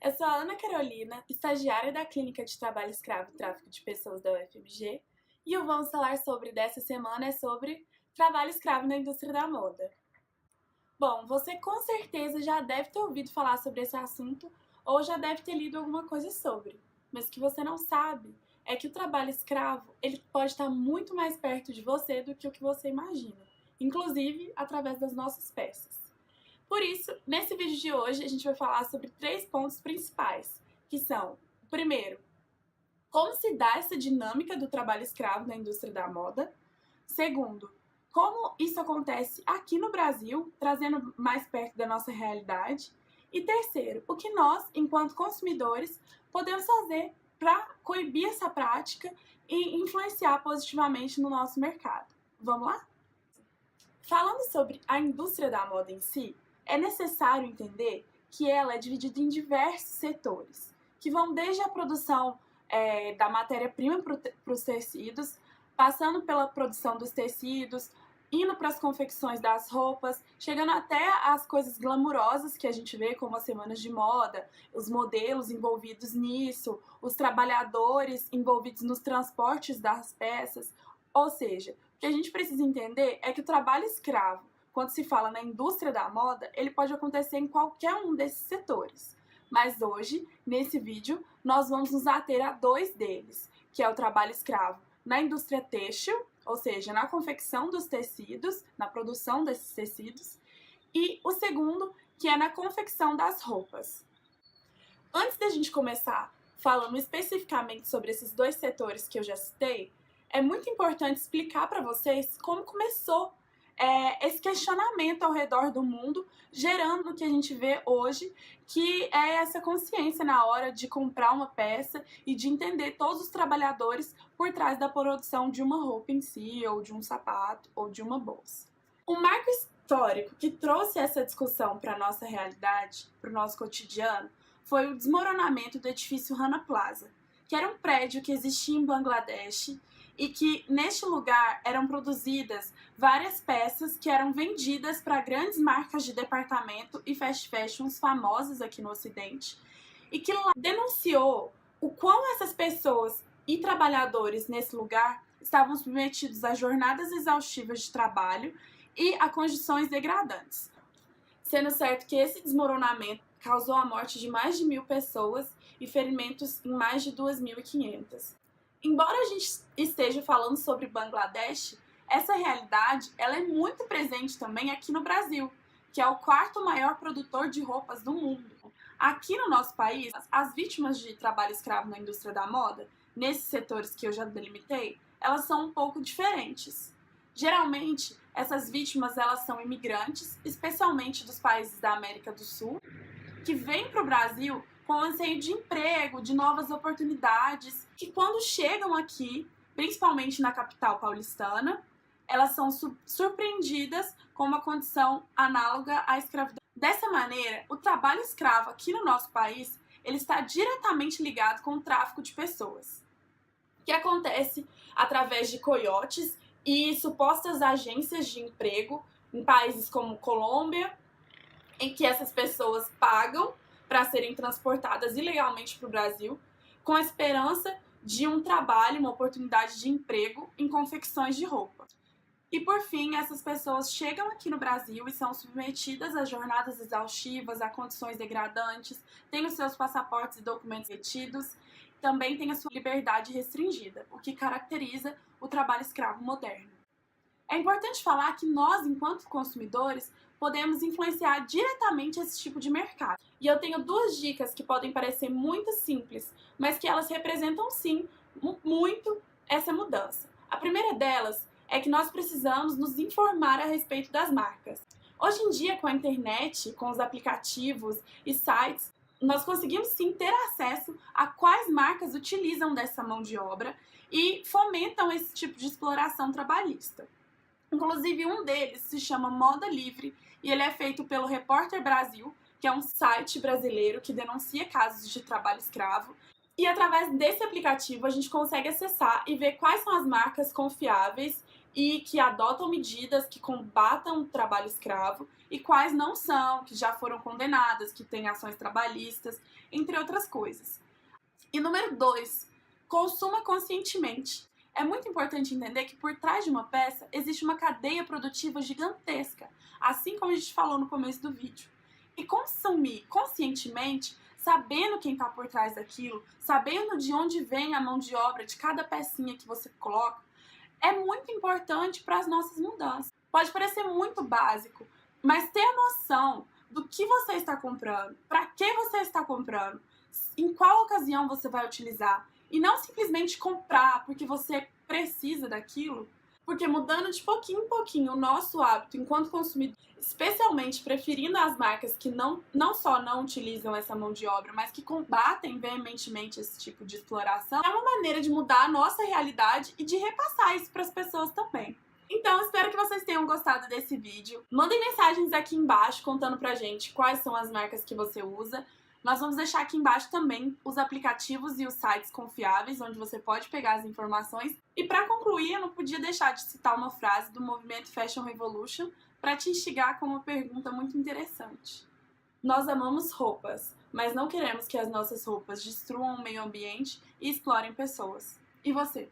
Eu sou a Ana Carolina, estagiária da Clínica de Trabalho Escravo e Tráfico de Pessoas da UFMG, e o Vamos Falar sobre dessa semana é sobre trabalho escravo na indústria da moda. Bom, você com certeza já deve ter ouvido falar sobre esse assunto ou já deve ter lido alguma coisa sobre, mas o que você não sabe é que o trabalho escravo ele pode estar muito mais perto de você do que o que você imagina, inclusive através das nossas peças. Por isso, nesse vídeo de hoje, a gente vai falar sobre 3 pontos principais, que são, primeiro, como se dá essa dinâmica do trabalho escravo na indústria da moda. Segundo, como isso acontece aqui no Brasil, trazendo mais perto da nossa realidade. E terceiro, o que nós, enquanto consumidores, podemos fazer para coibir essa prática e influenciar positivamente no nosso mercado. Vamos lá? Falando sobre a indústria da moda em si, é necessário entender que ela é dividida em diversos setores, que vão desde a produção da matéria-prima para os tecidos, passando pela produção dos tecidos, indo para as confecções das roupas, chegando até as coisas glamurosas que a gente vê, como as semanas de moda, os modelos envolvidos nisso, os trabalhadores envolvidos nos transportes das peças. Ou seja, o que a gente precisa entender é que o trabalho escravo, quando se fala na indústria da moda, ele pode acontecer em qualquer um desses setores. Mas hoje, nesse vídeo, nós vamos nos ater a 2 deles, que é o trabalho escravo na indústria têxtil, ou seja, na confecção dos tecidos, na produção desses tecidos, e o segundo, que é na confecção das roupas. Antes da gente começar falando especificamente sobre esses 2 setores que eu já citei, é muito importante explicar para vocês como começou esse questionamento ao redor do mundo, gerando o que a gente vê hoje, que é essa consciência na hora de comprar uma peça e de entender todos os trabalhadores por trás da produção de uma roupa em si, ou de um sapato, ou de uma bolsa. O marco histórico que trouxe essa discussão para a nossa realidade, para o nosso cotidiano, foi o desmoronamento do edifício Rana Plaza, que era um prédio que existia em Bangladesh e que neste lugar eram produzidas várias peças que eram vendidas para grandes marcas de departamento e fast fashions famosas aqui no Ocidente, e que lá denunciou o quão essas pessoas e trabalhadores nesse lugar estavam submetidos a jornadas exaustivas de trabalho e a condições degradantes. Sendo certo que esse desmoronamento causou a morte de mais de 1.000 pessoas e ferimentos em mais de 2.500. Embora a gente esteja falando sobre Bangladesh, essa realidade ela é muito presente também aqui no Brasil, que é o 4º maior produtor de roupas do mundo. Aqui no nosso país, as vítimas de trabalho escravo na indústria da moda, nesses setores que eu já delimitei, elas são um pouco diferentes. Geralmente, essas vítimas elas são imigrantes, especialmente dos países da América do Sul, que vêm para o Brasil com anseio de emprego, de novas oportunidades, que quando chegam aqui, principalmente na capital paulistana, elas são surpreendidas com uma condição análoga à escravidão. Dessa maneira, o trabalho escravo aqui no nosso país, ele está diretamente ligado com o tráfico de pessoas, que acontece através de coiotes e supostas agências de emprego em países como Colômbia, em que essas pessoas pagam para serem transportadas ilegalmente para o Brasil, com a esperança de um trabalho, uma oportunidade de emprego em confecções de roupa. E por fim, essas pessoas chegam aqui no Brasil e são submetidas a jornadas exaustivas, a condições degradantes, têm os seus passaportes e documentos retidos, também têm a sua liberdade restringida, o que caracteriza o trabalho escravo moderno. É importante falar que nós, enquanto consumidores, podemos influenciar diretamente esse tipo de mercado. E eu tenho 2 dicas que podem parecer muito simples, mas que elas representam sim muito essa mudança. A primeira delas é que nós precisamos nos informar a respeito das marcas. Hoje em dia, com a internet, com os aplicativos e sites, nós conseguimos sim ter acesso a quais marcas utilizam dessa mão de obra e fomentam esse tipo de exploração trabalhista. Inclusive, um deles se chama Moda Livre e ele é feito pelo Repórter Brasil, que é um site brasileiro que denuncia casos de trabalho escravo. E através desse aplicativo a gente consegue acessar e ver quais são as marcas confiáveis e que adotam medidas que combatam o trabalho escravo e quais não são, que já foram condenadas, que têm ações trabalhistas, entre outras coisas. E número 2, consuma conscientemente. É muito importante entender que por trás de uma peça existe uma cadeia produtiva gigantesca, assim como a gente falou no começo do vídeo. E consumir conscientemente, sabendo quem está por trás daquilo, sabendo de onde vem a mão de obra de cada pecinha que você coloca, é muito importante para as nossas mudanças. Pode parecer muito básico, mas ter a noção do que você está comprando, para que você está comprando, em qual ocasião você vai utilizar, e não simplesmente comprar porque você precisa daquilo, porque mudando de pouquinho em pouquinho o nosso hábito enquanto consumidor, especialmente preferindo as marcas que não só não utilizam essa mão de obra, mas que combatem veementemente esse tipo de exploração, é uma maneira de mudar a nossa realidade e de repassar isso para as pessoas também. Então, espero que vocês tenham gostado desse vídeo. Mandem mensagens aqui embaixo contando pra gente quais são as marcas que você usa. Nós vamos deixar aqui embaixo também os aplicativos e os sites confiáveis, onde você pode pegar as informações. E para concluir, eu não podia deixar de citar uma frase do movimento Fashion Revolution para te instigar com uma pergunta muito interessante. Nós amamos roupas, mas não queremos que as nossas roupas destruam o meio ambiente e explorem pessoas. E você?